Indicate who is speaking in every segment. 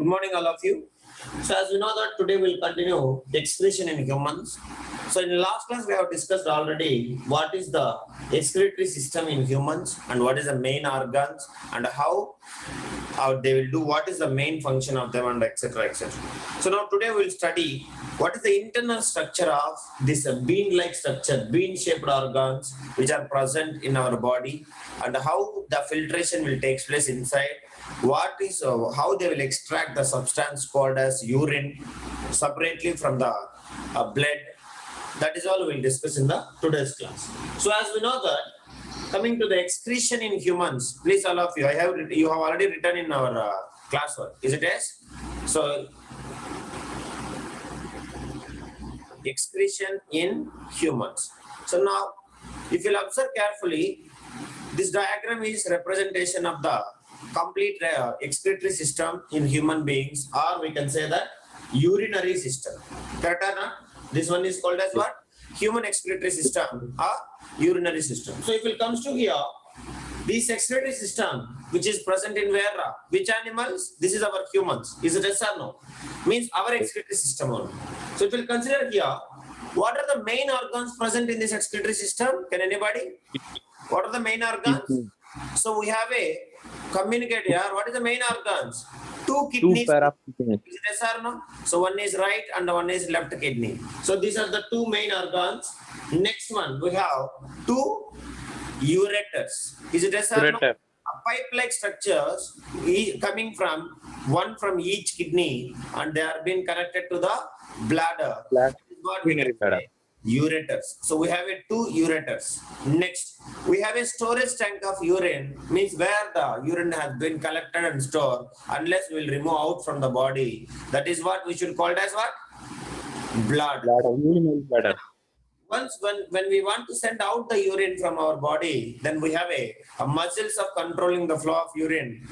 Speaker 1: Good morning, all of you. So, as we know that today we'll continue the excretion in humans. So, in the last class we have discussed already what is the excretory system in humans and what is the main organs and how they will do, what is the main function of them, and etc. etc. So, now today we'll study what is the internal structure of this bean-like structure, bean-shaped organs which are present in our body, and how the filtration will take place inside. What is how they will extract the substance called as urine separately from the blood. That is all we'll discuss in the today's class. So as we know that, coming to the excretion in humans, please all of you, you have already written in our classwork. Is it yes? So excretion in humans. So now, if you'll observe carefully, this diagram is representation of the complete excretory system in human beings, or we can say that urinary system. Correct or not? This one is called as what? Human excretory system or urinary system. So if it comes to here, this excretory system which is present in where? Which animals? This is our humans. Is it yes or no? Means our excretory system only. So if we'll consider here, what are the main organs present in this excretory system? Can anybody? What are the main organs? So we have a communicate here. What is the main organs? Two kidneys. Is it yes or no? So one is right and one is left kidney. So these are the two main organs. Next one we have two ureters. Is it yes or no? Pipe-like structures coming from one from each kidney, and they are being connected to the bladder. What we can say, ureters. So we have two ureters. Next, we have a storage tank of urine, means where the urine has been collected and stored, unless we will remove out from the body. That is what we should call it as what? Blood. Bladder. Once when we want to send out the urine from our body, then we have a muscles of controlling the flow of urine.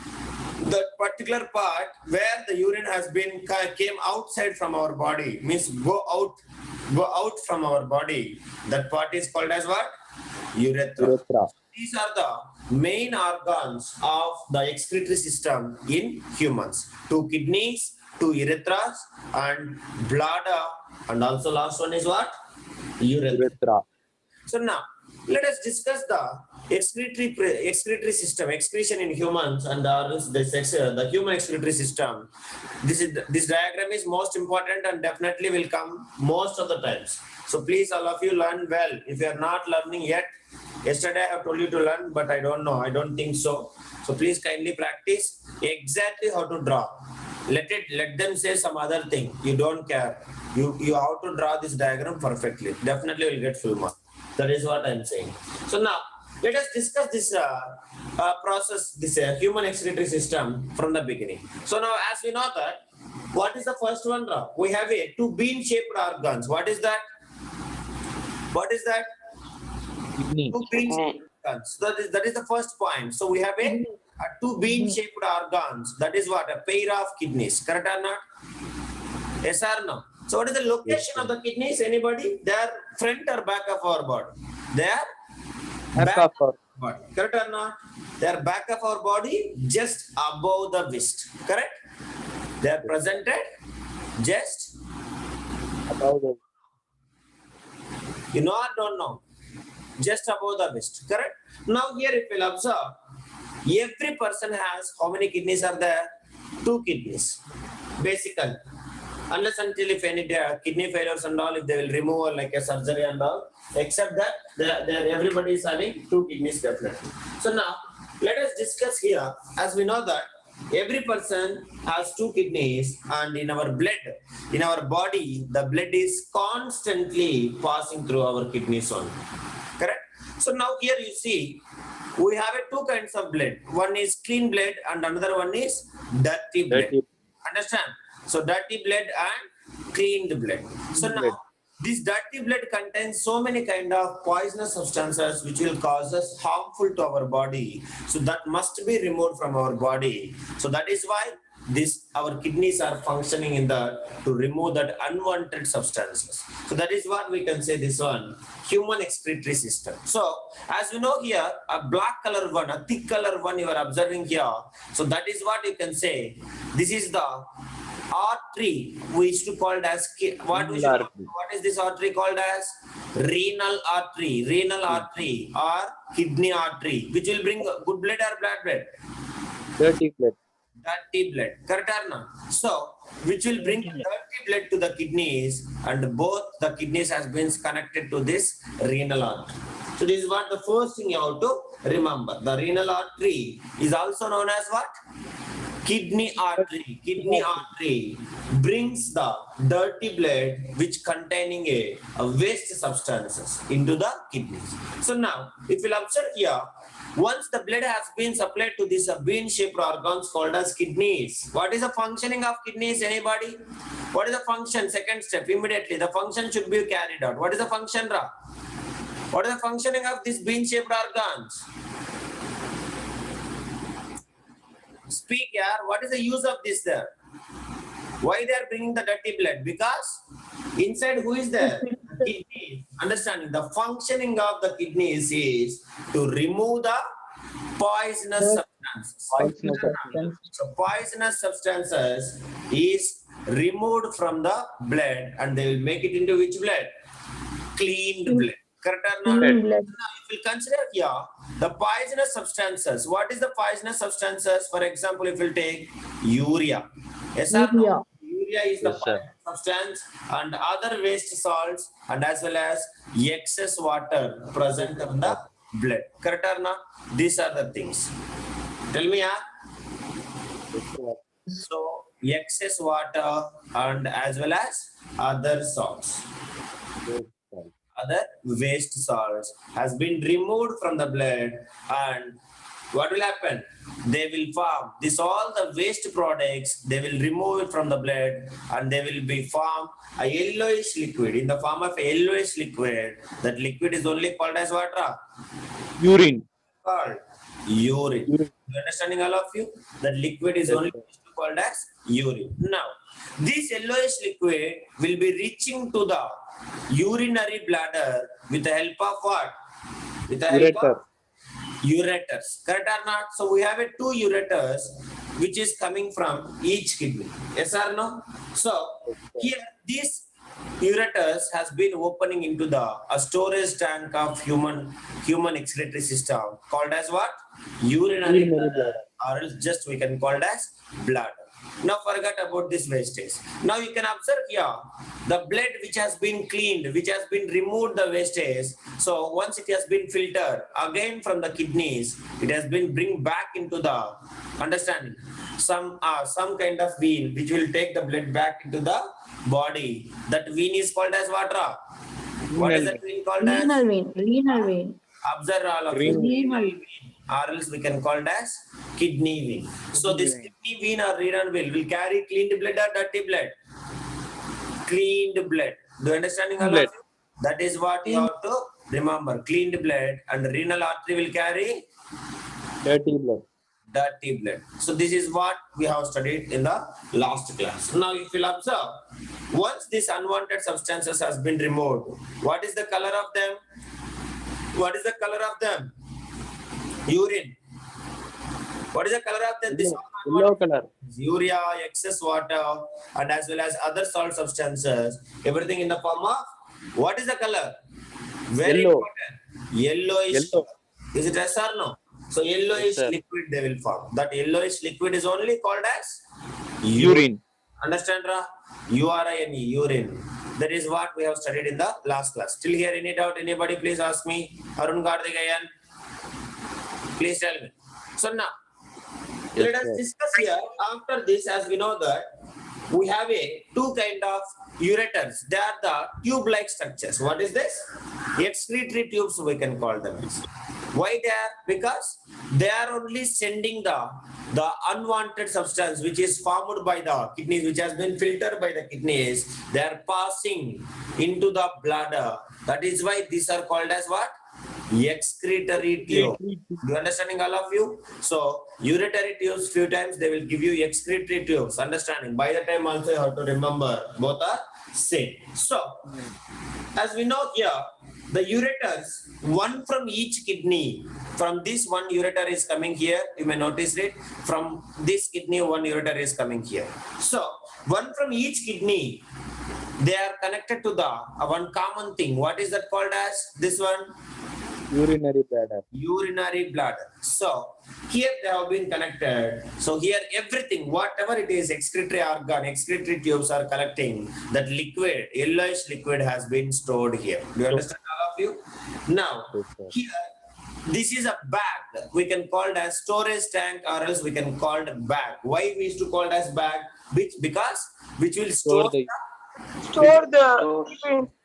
Speaker 1: The particular part where the urine has been came outside from our body, means go out from our body. That part is called as what? Urethra. These are the main organs of the excretory system in humans. Two kidneys, two urethras, and bladder, and also last one is what? Urethra. So now let us discuss the excretory system, excretion in humans, and the human excretory system. This diagram is most important and definitely will come most of the times. So please all of you learn well. If you are not learning yet, yesterday I have told you to learn, but I don't know. I don't think so. So please kindly practice exactly how to draw. Let them say some other thing. You don't care. You have to draw this diagram perfectly. Definitely will get full mark. That is what I am saying. So now let us discuss this process, this human excretory system from the beginning. So now, as we know that, what is the first one? We have two bean-shaped organs. What is that? What is that? Two bean-shaped organs. That is the first point. So we have two bean-shaped organs. That is what? A pair of kidneys. Correct or not? Yes or no? So what is the location of the kidneys? Anybody? They are front or back of our body? They are back of our body. Correct or not? They are back of our body, just above the wrist. Correct? They are presented just above the. You know or don't know? Just above the wrist. Correct? Now here if you'll observe, every person has how many kidneys are there? Two kidneys. Basically. Unless until if any kidney failures and all, if they will remove like a surgery and all, except that everybody is having two kidneys definitely. So now let us discuss here, as we know that every person has two kidneys, and in our blood, in our body, the blood is constantly passing through our kidneys only. Correct? So now here you see, we have two kinds of blood. One is clean blood and another one is dirty blood. Understand? So dirty blood and cleaned blood. So now this dirty blood contains so many kind of poisonous substances which will cause us harmful to our body. So that must be removed from our body. So that is why this our kidneys are functioning in the to remove that unwanted substances. So that is what we can say this one, human excretory system. So as we know here, a black color one, a thick color one you are observing here. So that is what you can say. This is the artery we used to call it as what is this artery called as? Renal artery or kidney artery, which will bring good blood or bad blood?
Speaker 2: Dirty blood.
Speaker 1: Dirty blood, correct or not? So which will bring dirty blood to the kidneys, and both the kidneys has been connected to this renal artery. So this is what the first thing you have to remember. The renal artery is also known as what? Kidney artery. Kidney artery brings the dirty blood which containing a waste substances into the kidneys. So now, if you'll observe here, once the blood has been supplied to these bean-shaped organs called as kidneys, what is the functioning of kidneys? Anybody? What is the function? Second step, immediately the function should be carried out. What is the function, Ra? What is the functioning of these bean-shaped organs? Speak here. What is the use of this there? Why they are bringing the dirty blood? Because inside who is there? The kidney. Understanding the functioning of the kidneys is to remove the poisonous substances. So poisonous substances is removed from the blood, and they will make it into which blood? Cleaned blood. Correct or not? Now, if you consider here the poisonous substances, what is the poisonous substances? For example, if you take urea, yes or no? Urea is the poisonous substance, and other waste salts, and as well as excess water present in the blood. Correct or not? These are the things. Tell me, so excess water and as well as other salts. Other waste salts has been removed from the blood, and what will happen? They will form this all the waste products, they will remove it from the blood, and they will be form a yellowish liquid in the form of a yellowish liquid. That liquid is only called as what?
Speaker 2: Urine.
Speaker 1: Called urine. You understanding, all of you? That liquid is only called as urine. Now this yellowish liquid will be reaching to the urinary bladder with the help of what? With the help of ureters. Correct or not? So we have a two ureters which is coming from each kidney. Yes or no? So here this ureters has been opening into the storage tank of human excretory system called as what? Urinary bladder, or else just we can call it as bladder. Now forget about this wastage. Now you can observe here the blood which has been cleaned, which has been removed the wastage. So once it has been filtered again from the kidneys, it has been bring back into the understanding some kind of vein which will take the blood back into the body. That vein is called as what? What is that vein called as?
Speaker 3: Renal vein.
Speaker 1: Observe all of you. Renal vein, or else we can call it as kidney vein. So this kidney vein or renal vein will carry cleaned blood or dirty blood? Cleaned blood. Do you understand all of you? That is what you have to remember. Cleaned blood, and renal artery will carry
Speaker 2: Dirty blood.
Speaker 1: Dirty blood. So this is what we have studied in the last class. Now if you'll observe, once these unwanted substances has been removed, what is the color of them? What is the color of them? Urine. What is the color of them? This
Speaker 2: Yellow color.
Speaker 1: urea, excess water, and as well as other salt substances. Everything in the form of what is the color? Very
Speaker 2: Yellow.
Speaker 1: important. Yellowish.
Speaker 2: Yellow.
Speaker 1: Is it yes or no? So yellowish liquid they will form. That yellowish liquid is only called as
Speaker 2: Urine.
Speaker 1: Understand, Ra? urine, urine. That is what we have studied in the last class. Till here, any doubt? Anybody, please ask me. Arun Karthikeyan, please tell me. So now, let us discuss here. After this, as we know that we have a two kind of ureters. They are the tube-like structures. What is this? Excretory tubes, we can call them. Why they are? Because they are only sending the unwanted substance which is formed by the kidneys, which has been filtered by the kidneys. They are passing into the bladder. That is why these are called as what? excretory tube. You understanding, all of you? So uretary tubes, few times they will give you excretory tubes. Understanding? By the time also you have to remember both are same. So as we know here, the ureters, one from each kidney. From this one ureter is coming here. You may notice it. From this kidney, one ureter is coming here. So one from each kidney, they are connected to the one common thing. What is that called as? This one?
Speaker 2: Urinary bladder.
Speaker 1: Urinary bladder. So here they have been connected. So here everything, whatever it is, excretory organ, excretory tubes are collecting that liquid, yellowish liquid has been stored here. Do you understand, all of you? Now here, this is a bag. We can call it as storage tank, or else we can call it bag. Why we used to call it as bag? Which will store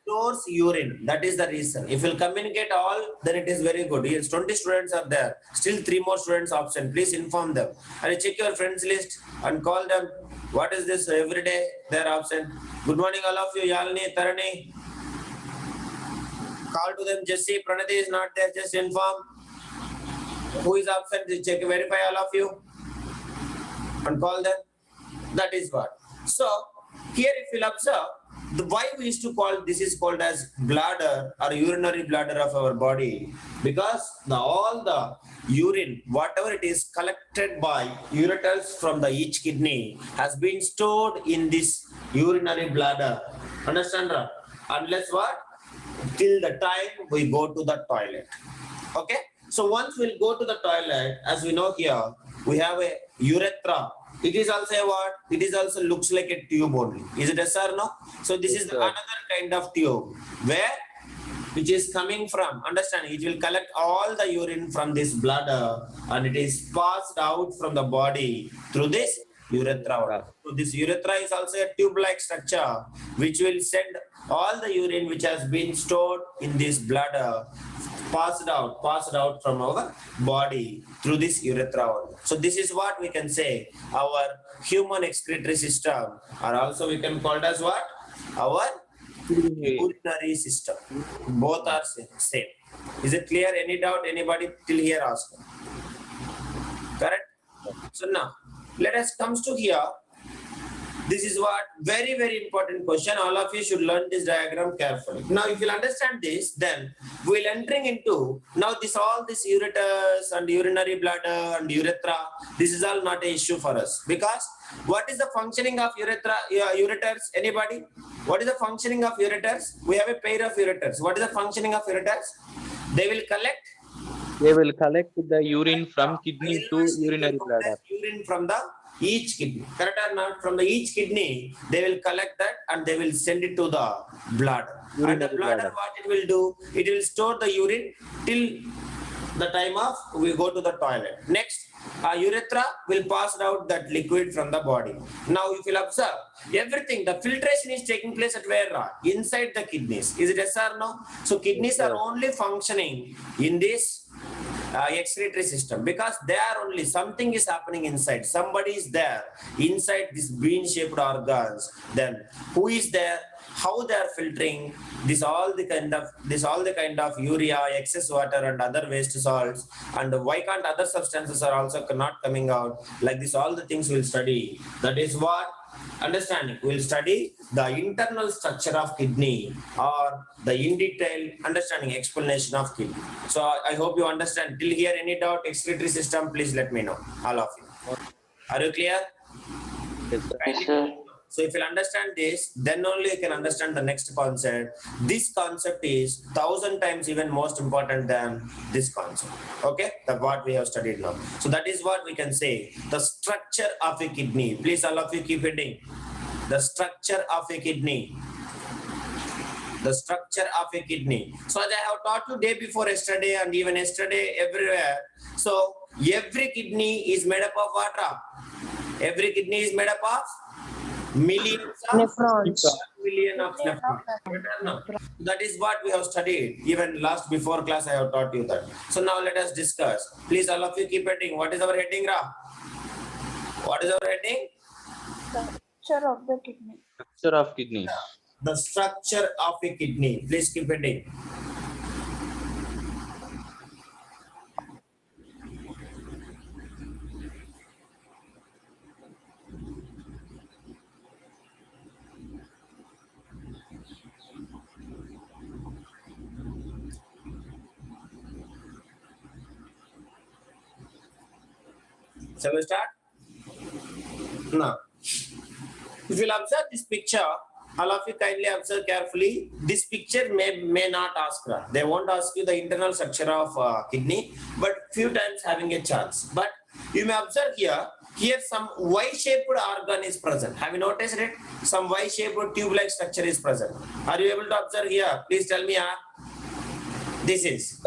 Speaker 1: stores urine. That is the reason. If you'll communicate all, then it is very good. Yes, 20 students are there. Still 3 more students absent. Please inform them. And check your friends list and call them. What is this? Every day they are absent. Good morning, all of you. Yalini, Tarani. Call to them. Jesse, Pranati is not there. Just inform. Who is absent? Check, verify all of you. And call them. That is what. So here if you'll observe, why we used to call this is called as bladder or urinary bladder of our body, because all the urine, whatever it is collected by ureters from the each kidney, has been stored in this urinary bladder. Understand? Unless what? Till the time we go to the toilet. Okay. So once we'll go to the toilet, as we know here, we have a urethra. It is also a what? It is also looks like a tube only. Is it yes or no? So this is another kind of tube which is coming from, understand, it will collect all the urine from this bladder and it is passed out from the body through this urethra. So this urethra is also a tube-like structure which will send all the urine which has been stored in this bladder passed out from our body through this urethra. So this is what we can say our human excretory system, or also we can call it as what? Our urinary system. Both are same. Is it clear? Any doubt? Anybody till here ask? Correct? So now let us comes to here. This is what very, very important question. All of you should learn this diagram carefully. Now, if you understand this, then we'll entering into now all this ureters and urinary bladder and urethra. This is all not an issue for us, because what is the functioning of ureters? Anybody? What is the functioning of ureters? We have a pair of ureters. What is the functioning of ureters? They will collect
Speaker 2: the urine from kidney to urinary bladder.
Speaker 1: Urine from the each kidney, correct or not? From the each kidney, they will collect that and they will send it to the bladder. And the bladder, what it will do? It will store the urine till the time of we go to the toilet. Next, urethra will pass out that liquid from the body. Now, if you observe, everything, the filtration is taking place at where? Inside the kidneys. Is it yes or no? So, kidneys are only functioning in this excretory system, because they are only something is happening inside. Somebody is there inside this bean-shaped organs. Then who is there? How they are filtering all the kind of urea, excess water, and other waste salts, and why can't other substances are also not coming out? Like this, all the things we'll study. That is what. Understanding, we'll study the internal structure of kidney, or the in detail understanding explanation of kidney. So I hope you understand. Till here, any doubt? Excretory system, please let me know, all of you. Are you clear?
Speaker 2: Yes, sir.
Speaker 1: So if you understand this, then only you can understand the next concept. This concept is 1,000 times even most important than this concept. Okay, that's what we have studied now. So that is what we can say, the structure of a kidney. Please all of you keep reading. The structure of a kidney. The structure of a kidney. So as I have taught you day before yesterday and even yesterday everywhere. So every kidney is made up of what? Every kidney is made up of millions of nephrons. Million of nephrons. That is what we have studied. Even before class I have taught you that. So now let us discuss. Please all of you keep reading. What is our heading, Ra? What is our heading?
Speaker 3: Structure of the kidney.
Speaker 2: Structure of kidney.
Speaker 1: The structure of a kidney. Please keep reading. Shall we start? Now, if you'll observe this picture, all of you kindly observe carefully. This picture may not ask, they won't ask you the internal structure of kidney, but few times having a chance. But you may observe here some Y-shaped organ is present. Have you noticed it? Some Y-shaped tube-like structure is present. Are you able to observe here? Please tell me. This is.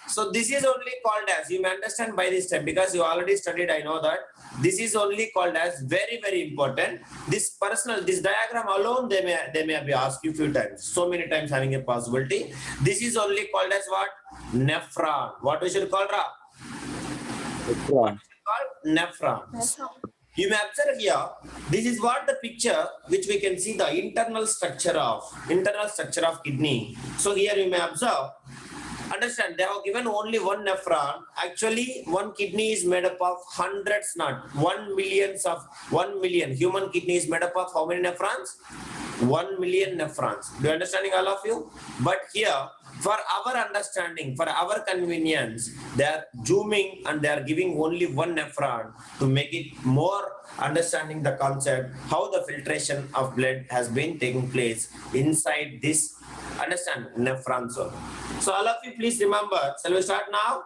Speaker 1: So this is only called as, you may understand by this time because you already studied, I know that. This is only called as very, very important. This diagram alone, they may be asked you few times. So many times having a possibility. This is only called as what? Nephron. What we should call, Ra? Nephrons. You may observe here, this is what the picture which we can see the internal structure of kidney. So here you may observe, understand, they have given only one nephron. Actually, one kidney is made up of hundreds, not 1 million. Human kidney is made up of how many nephrons? 1 million nephrons. Do you understanding, all of you? But here, for our understanding, for our convenience, they are zooming and they are giving only one nephron to make it more understanding the concept, how the filtration of blood has been taking place inside this, understand, nephron zone. So all of you please remember, shall we start now?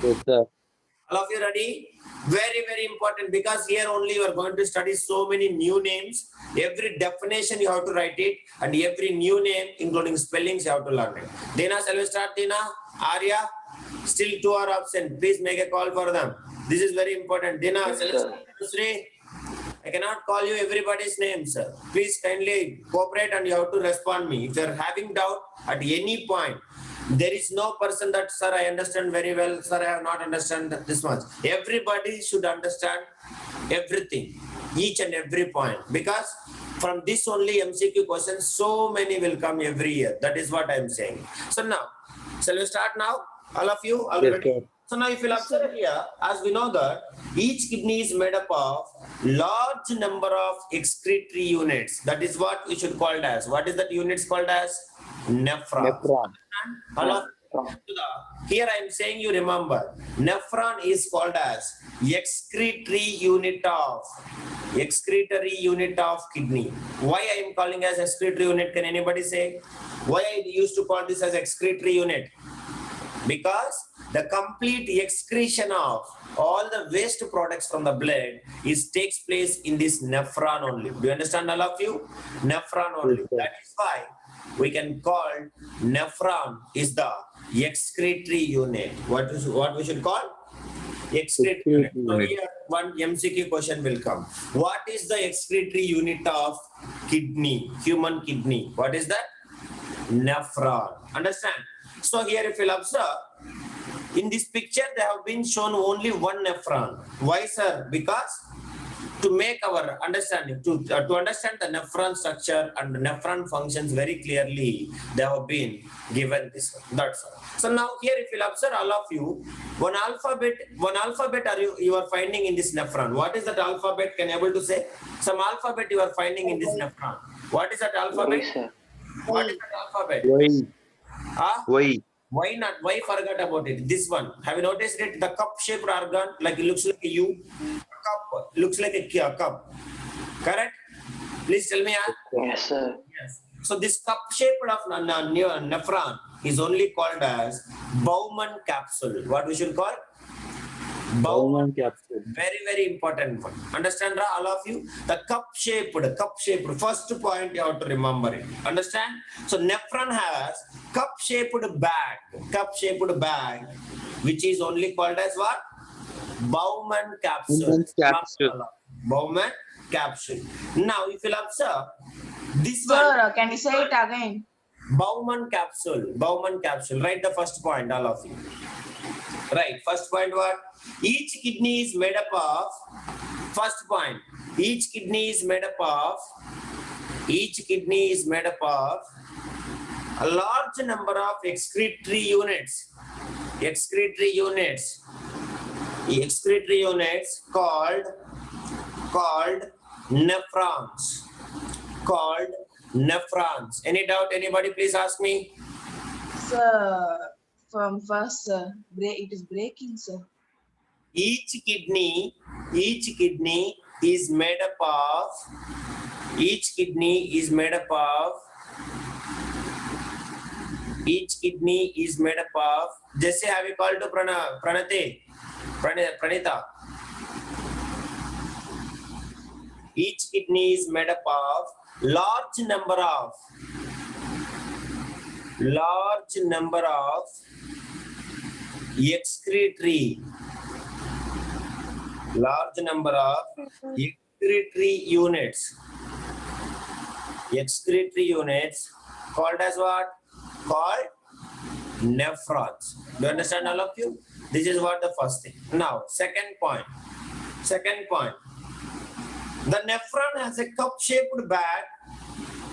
Speaker 2: Yes, sir.
Speaker 1: All of you ready? Very, very important, because here only you are going to study so many new names. Every definition you have to write it, and every new name, including spellings, you have to learn it. Dina, shall we start, Dina? Arya? Still 2 are absent. Please make a call for them. This is very important. Dina,
Speaker 4: Yes,
Speaker 1: shall we start? Sri? I cannot call you everybody's name, sir. Please kindly cooperate and you have to respond me. If you are having doubt at any point, there is no person that, sir, I understand very well, sir, I have not understand this much. Everybody should understand everything, each and every point, because from this only MCQ questions, so many will come every year. That is what I am saying. So now, shall we start now? All of you already?
Speaker 2: Yes, sir.
Speaker 1: So now if you observe here, as we know that each kidney is made up of large number of excretory units. That is what we should call it as. What is that units called as? Nephron.
Speaker 2: Nephron.
Speaker 1: Here I am saying, you remember, nephron is called as excretory unit of kidney. Why I am calling as excretory unit? Can anybody say why I used to call this as excretory unit? Because the complete excretion of all the waste products from the blood takes place in this nephron only. Do you understand, all of you? Nephron only. That is why we can call nephron is the excretory unit. What we should call? Excretory unit. So here one MCQ question will come. What is the excretory unit of kidney, human kidney? What is that? Nephron. Understand? So here if you'll observe, in this picture they have been shown only one nephron. Why, sir? Because to make our understanding, to understand the nephron structure and the nephron functions very clearly, they have been given this one. That's all. So now here if you'll observe, all of you, one alphabet you are finding in this nephron. What is that alphabet? Can you able to say? Some alphabet you are finding in this nephron. What is that alphabet? What is that alphabet? Why not? Why forgot about it? This one. Have you noticed it? The cup-shaped organ, like it looks like a U. Cup looks like a cup. Correct? Please tell me.
Speaker 4: Yes, sir.
Speaker 1: Yes. So this cup-shaped of nephron is only called as Bowman capsule. What we should call?
Speaker 2: Bowman capsule.
Speaker 1: Very, very important one. Understand, all of you? The cup-shaped. First point you have to remember it. Understand? So nephron has cup-shaped bag, which is only called as what? Bowman capsule. Bowman capsule. Now, if you'll observe, this one.
Speaker 3: Sir, can you say it again?
Speaker 1: Bowman capsule. Write the first point, all of you. Right. First point what? Each kidney is made up of. First point. Each kidney is made up of a large number of excretory units. Excretory units called nephrons. Any doubt? Anybody please ask me.
Speaker 3: Sir, from first, it is breaking, sir.
Speaker 1: each kidney is made up of each kidney is made up of Jesse, have you called to Pranita? Each kidney is made up of large number of excretory units called as what? Called nephrons. Do you understand, all of you? This is what the first thing. Now, second point. The nephron has a cup-shaped bag.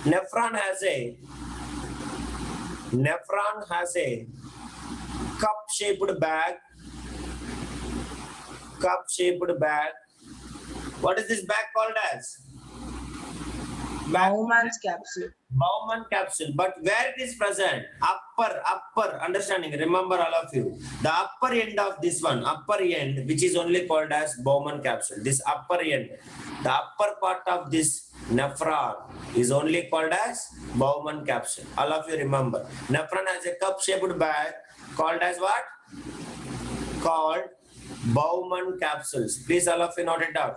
Speaker 1: Nephron has a cup-shaped bag. What is this bag called as?
Speaker 4: Bowman's capsule.
Speaker 1: Bowman capsule. But where it is present? Upper, understanding. Remember, all of you. The upper end of this one, which is only called as Bowman capsule. This upper end, the upper part of this nephron is only called as Bowman capsule. All of you remember. Nephron has a cup-shaped bag called as what? Called Bowman capsules. Please, all of you note it down.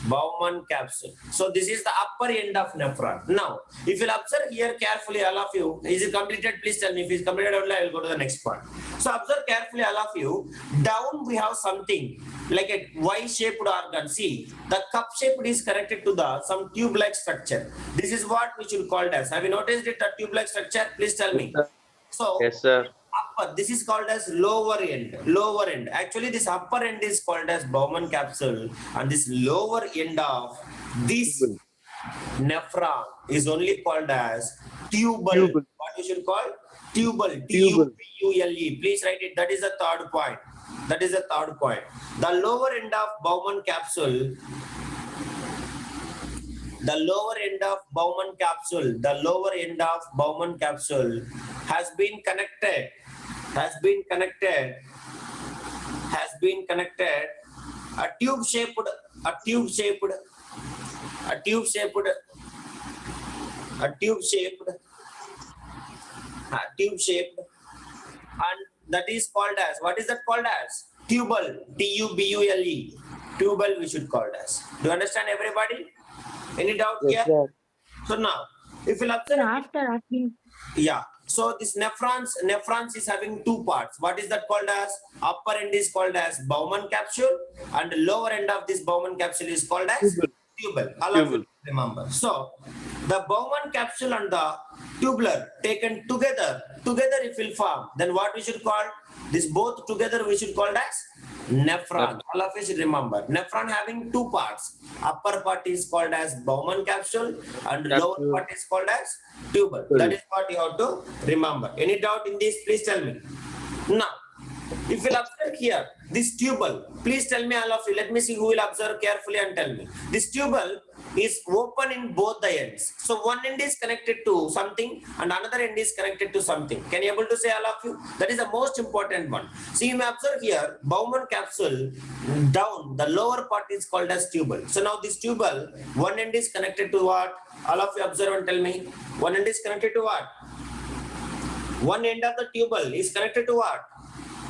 Speaker 1: Bowman capsule. So this is the upper end of nephron. Now, if you'll observe here carefully, all of you, is it completed? Please tell me. If it's completed, I will go to the next part. So observe carefully, all of you. Down we have something like a Y-shaped organ. See, the cup-shaped is connected to the some tube-like structure. This is what we should call as. Have you noticed it? A tube-like structure? Please tell me. So
Speaker 2: Yes, sir.
Speaker 1: upper, this is called as lower end. Actually, this upper end is called as Bowman capsule, and this lower end of this nephron is only called as tubal. What we should call? Tubal. T-U-B-U-L-E. Please write it. That is the third point. The lower end of Bowman capsule. The lower end of Bowman capsule has been connected a tube shaped and that is called as, what is that called as? Tubal. T-U-B-U-L-E. Tubal we should call it as. Do you understand, everybody? Any doubt
Speaker 2: Yes,
Speaker 1: here?
Speaker 2: sir.
Speaker 1: So now, if you observe, yeah. So this nephrons is having two parts. What is that called as? Upper end is called as Bowman capsule, and the lower end of this Bowman capsule is called as tubal. All of you remember. So the Bowman capsule and the tubular taken together it will form. Then what we should call this? Both together we should call as nephron. All of you should remember. Nephron having two parts. Upper part is called as Bowman capsule, and lower part is called as tubal. That is what you have to remember. Any doubt in this? Please tell me. Now, if you observe here, this tubal, please tell me, all of you. Let me see who will observe carefully and tell me. This tubal is open in both the ends. So one end is connected to something and another end is connected to something. Can you able to say, all of you? That is the most important one. So you may observe here, Bowman capsule down, the lower part is called as tubal. So now this tubal, one end is connected to what? All of you observe and tell me. One end is connected to what? One end of the tubal is connected to what?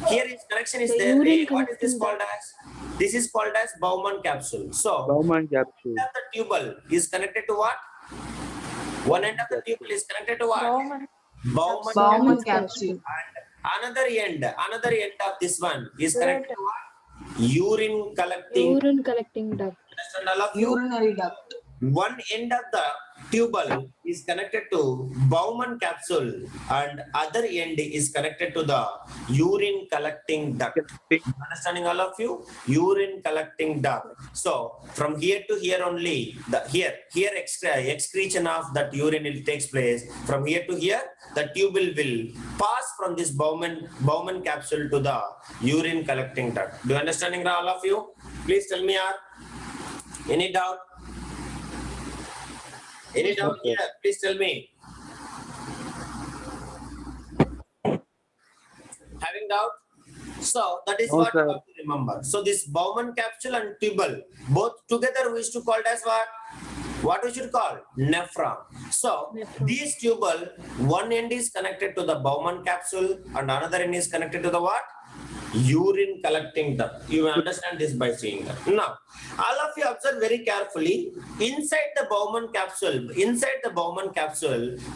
Speaker 1: Here is connection is there. Hey, what is this called as? This is called as Bowman capsule. So
Speaker 2: Bowman capsule.
Speaker 1: end of the tubal is connected to what? One end of the tubal is connected to what?
Speaker 4: Bowman capsule.
Speaker 1: And another end of this one is connected to what? Urine collecting
Speaker 5: duct.
Speaker 1: Understand, all of you?
Speaker 4: Urinary duct.
Speaker 1: One end of the tubal is connected to Bowman capsule and other end is connected to the urine collecting duct. Understanding, all of you? Urine collecting duct. So from here to here only, the here excretion of that urine will takes place. From here to here, the tubal will pass from this Bowman capsule to the urine collecting duct. Do you understanding, all of you? Please tell me, any doubt? Any doubt here? Please tell me. Having doubt? So that is
Speaker 2: No,
Speaker 1: what
Speaker 2: sir.
Speaker 1: you have to remember. So this Bowman capsule and tubule, both together we used to call it as what? What we should call? Nephron. So these tubule, one end is connected to the Bowman capsule and another end is connected to the what? Urine collecting duct. You will understand this by seeing that. Now, all of you observe very carefully. Inside the Bowman capsule,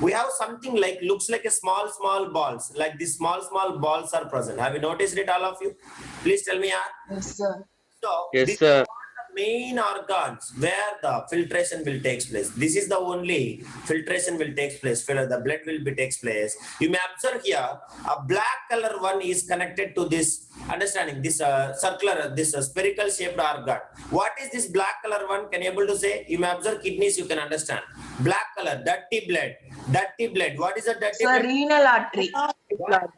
Speaker 1: we have something like looks like a small balls. Like these small balls are present. Have you noticed it, all of you? Please tell me.
Speaker 4: Yes, sir.
Speaker 1: So
Speaker 2: Yes,
Speaker 1: these
Speaker 2: sir.
Speaker 1: are the main organs where the filtration will take place. This is the only filtration will take place. The blood will be takes place. You may observe here a black color one is connected to this. Understanding this circular, this spherical shaped organ. What is this black color one? Can you able to say? You may observe kidneys. You can understand. Black color, dirty blood. What is a dirty
Speaker 4: Sir,
Speaker 1: blood?
Speaker 4: renal artery.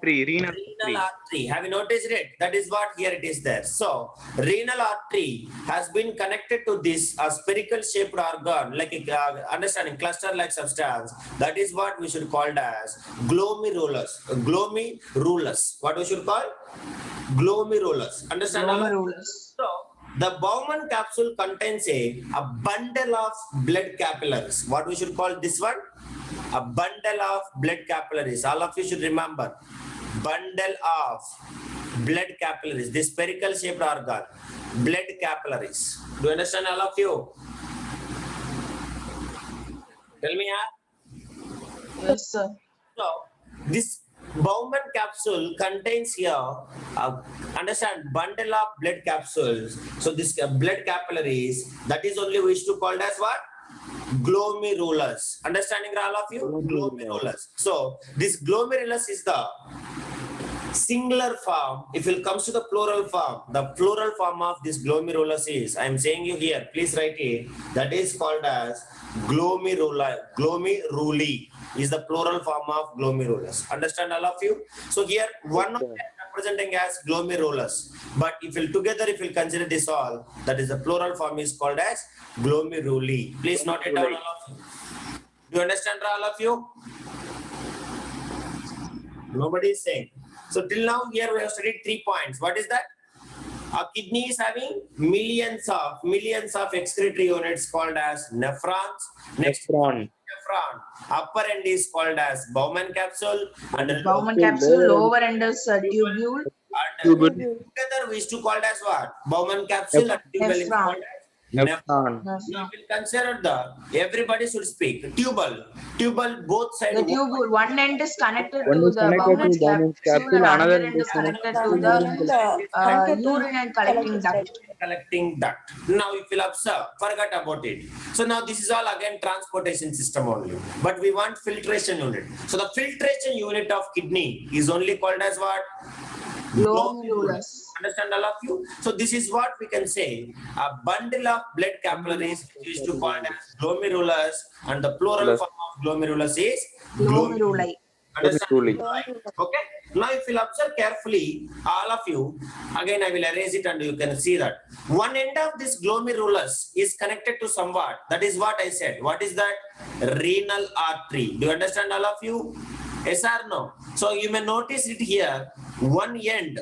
Speaker 2: Renal
Speaker 1: Renal artery. Have you noticed it? That is what here it is there. So renal artery has been connected to this spherical shaped organ, like a understanding cluster like substance. That is what we should call it as glomerulus. Glomerulus. What we should call? Glomerulus. Understand?
Speaker 4: Glomerulus.
Speaker 1: So the Bowman capsule contains a bundle of blood capillaries. What we should call this one? A bundle of blood capillaries. All of you should remember. Bundle of blood capillaries. This spherical shaped organ. Blood capillaries. Do you understand, all of you? Tell me,
Speaker 4: Yes, sir.
Speaker 1: So this Bowman capsule contains here, understand, bundle of blood capsules. So this blood capillaries, that is only we used to call as what? Glomerulus. Understanding, all of you? Glomerulus. So this glomerulus is the singular form. If it comes to the plural form, the plural form of this glomerulus is, I am saying you here, please write it, that is called as glomeruli. Glomeruli is the plural form of glomerulus. Understand, all of you? So here one of them representing as glomerulus, but if you consider this all, that is the plural form is called as glomeruli. Please note it down, all of you. Do you understand, all of you? Nobody is saying. So till now here we have studied 3 points. What is that? A kidney is having millions of excretory units called as nephrons. Next,
Speaker 2: Nephron.
Speaker 1: nephron. Upper end is called as Bowman capsule, and the
Speaker 4: Bowman capsule, lower end is tubule.
Speaker 1: together we used to call it as what? Bowman capsule and tubule is
Speaker 4: Nephron.
Speaker 1: called as
Speaker 2: Nephron.
Speaker 1: Now we will consider everybody should speak. Tubule both sides.
Speaker 4: The tubule, one end is connected
Speaker 2: One
Speaker 4: to
Speaker 2: is
Speaker 4: the
Speaker 2: connected
Speaker 4: Bowman
Speaker 2: to Bowman's
Speaker 4: capsule
Speaker 2: capsule,
Speaker 4: and
Speaker 2: another
Speaker 4: another end is connected to the urine collecting duct.
Speaker 1: Collecting duct. Now if you'll observe, forget about it. So now this is all again transportation system only. But we want filtration unit. So the filtration unit of kidney is only called as what?
Speaker 4: Glomerulus.
Speaker 1: Understand, all of you? So this is what we can say. A bundle of blood capillaries is to call as glomerulus, and the plural form of glomerulus is
Speaker 4: Glomeruli.
Speaker 1: Understand? Okay. Now if you'll observe carefully, all of you, again I will erase it and you can see that. One end of this glomerulus is connected to somewhat. That is what I said. What is that? Renal artery. Do you understand, all of you? Yes or no? So you may notice it here. One end,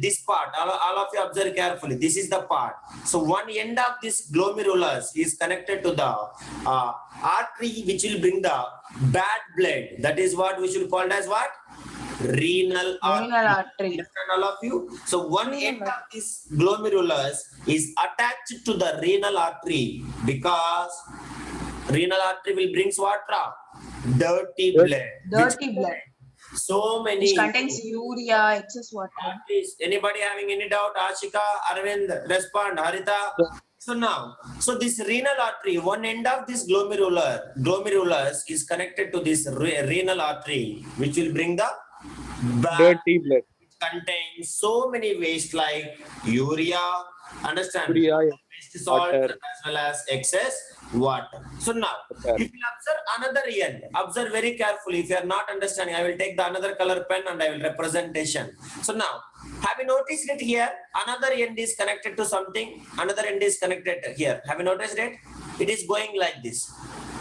Speaker 1: this part, all of you observe carefully. This is the part. So one end of this glomerulus is connected to the artery which will bring the bad blood. That is what we should call as what? Renal artery.
Speaker 4: Renal artery.
Speaker 1: Understand, all of you? So one end of this glomerulus is attached to the renal artery because renal artery will bring what? Dirty blood.
Speaker 4: Dirty blood.
Speaker 1: So many.
Speaker 4: Which contains urea, excess water.
Speaker 1: Please, anybody having any doubt? Ashika, Arvind, respond. Harita. So now, so this renal artery, one end of this glomerulus is connected to this renal artery, which will bring the
Speaker 2: Dirty blood.
Speaker 1: contains so many waste like urea, understand?
Speaker 2: Urea,
Speaker 1: Waste salt
Speaker 2: water.
Speaker 1: as well as excess water. So now, if you observe another end, observe very carefully. If you are not understanding, I will take the another color pen and I will representation. So now, have you noticed it here? Another end is connected to something. Another end is connected here. Have you noticed it? It is going like this.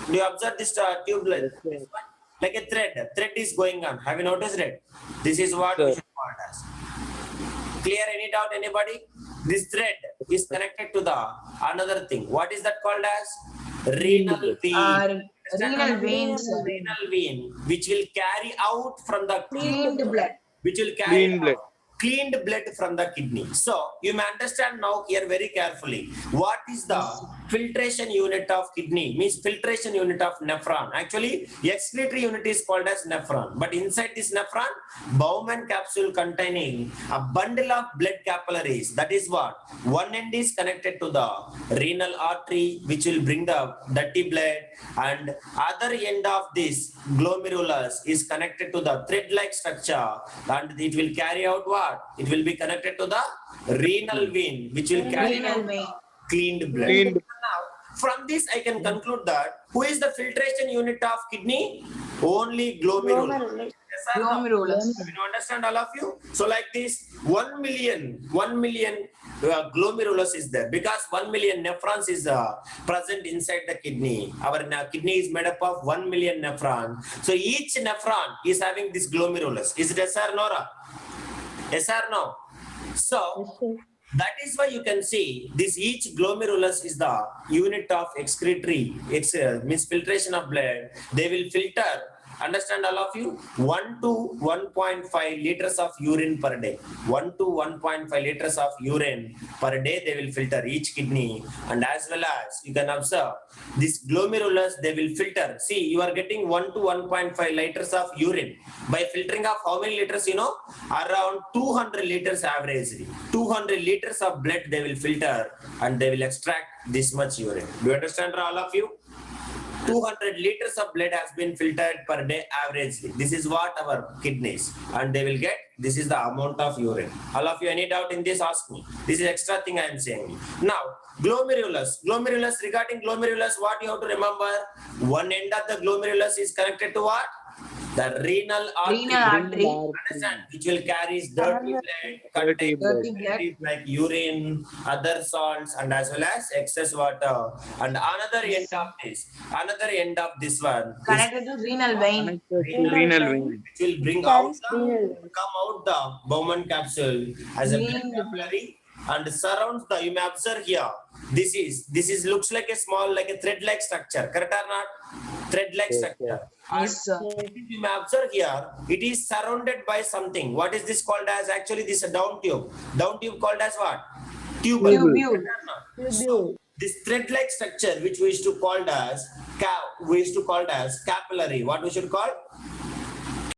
Speaker 1: Do you observe this tube like a thread? Thread is going on. Have you noticed it? This is what we should call it as. Clear? Any doubt? Anybody? this thread is connected to the another thing. What is that called as? Renal vein.
Speaker 4: Renal veins.
Speaker 1: Renal vein, which will carry out from the
Speaker 4: Cleaned blood.
Speaker 1: which will carry
Speaker 2: Clean blood.
Speaker 1: cleaned blood from the kidney. So you may understand now here very carefully what is the filtration unit of kidney, means filtration unit of nephron. Actually, excretory unit is called as nephron, but inside this nephron, Bowman capsule containing a bundle of blood capillaries. That is what one end is connected to the renal artery, which will bring the dirty blood, and other end of this glomerulus is connected to the thread-like structure, and it will carry out what? It will be connected to the renal vein, which will carry
Speaker 4: Renal
Speaker 1: out
Speaker 4: vein.
Speaker 1: cleaned blood.
Speaker 2: Cleaned.
Speaker 1: Now, from this, I can conclude that who is the filtration unit of kidney? Only glomerulus.
Speaker 3: Glomerulus.
Speaker 1: Yes or no?
Speaker 4: Glomerulus.
Speaker 1: You understand all of you? So like this, 1 million glomerulus is there because 1 million nephrons is present inside the kidney. Our kidney is made up of 1 million nephrons. So each nephron is having this glomerulus. Is it yes or no? Yes or no? So that is why you can see this each glomerulus is the unit of excretory, means filtration of blood. They will filter, understand all of you, 1 to 1.5 liters of urine per day. 1 to 1.5 liters of urine per day they will filter each kidney. And as well as you can observe this glomerulus, they will filter. See, you are getting 1 to 1.5 liters of urine. By filtering of how many liters, you know? Around 200 liters averagely. 200 liters of blood they will filter and they will extract this much urine. Do you understand all of you? 200 liters of blood has been filtered per day averagely. This is what our kidneys, and they will get, this is the amount of urine. All of you, any doubt in this, ask me. This is extra thing I am saying. Now, glomerulus. Glomerulus, regarding glomerulus, what you have to remember? One end of the glomerulus is connected to what? The renal artery.
Speaker 4: Renal artery.
Speaker 1: Understand? Which will carry dirty blood,
Speaker 2: Dirty blood.
Speaker 4: Dirty blood.
Speaker 1: like urine, other salts, and as well as excess water. And another end of this one is
Speaker 4: Connected to renal vein.
Speaker 2: Connected to renal vein.
Speaker 1: which will bring out the Bowman capsule as a blood
Speaker 4: Cleaned blood.
Speaker 1: capillary and surrounds the, you may observe here, this is looks like a small, like a thread-like structure, correct or not? Thread-like
Speaker 2: Yes,
Speaker 1: structure.
Speaker 4: Yes, sir.
Speaker 1: You may observe here, it is surrounded by something. What is this called as? Actually, this is a down tube. Down tube called as what? Tubule.
Speaker 4: Tubule.
Speaker 1: Correct or not? So, this thread-like structure, which we used to call as capillary. What we should call?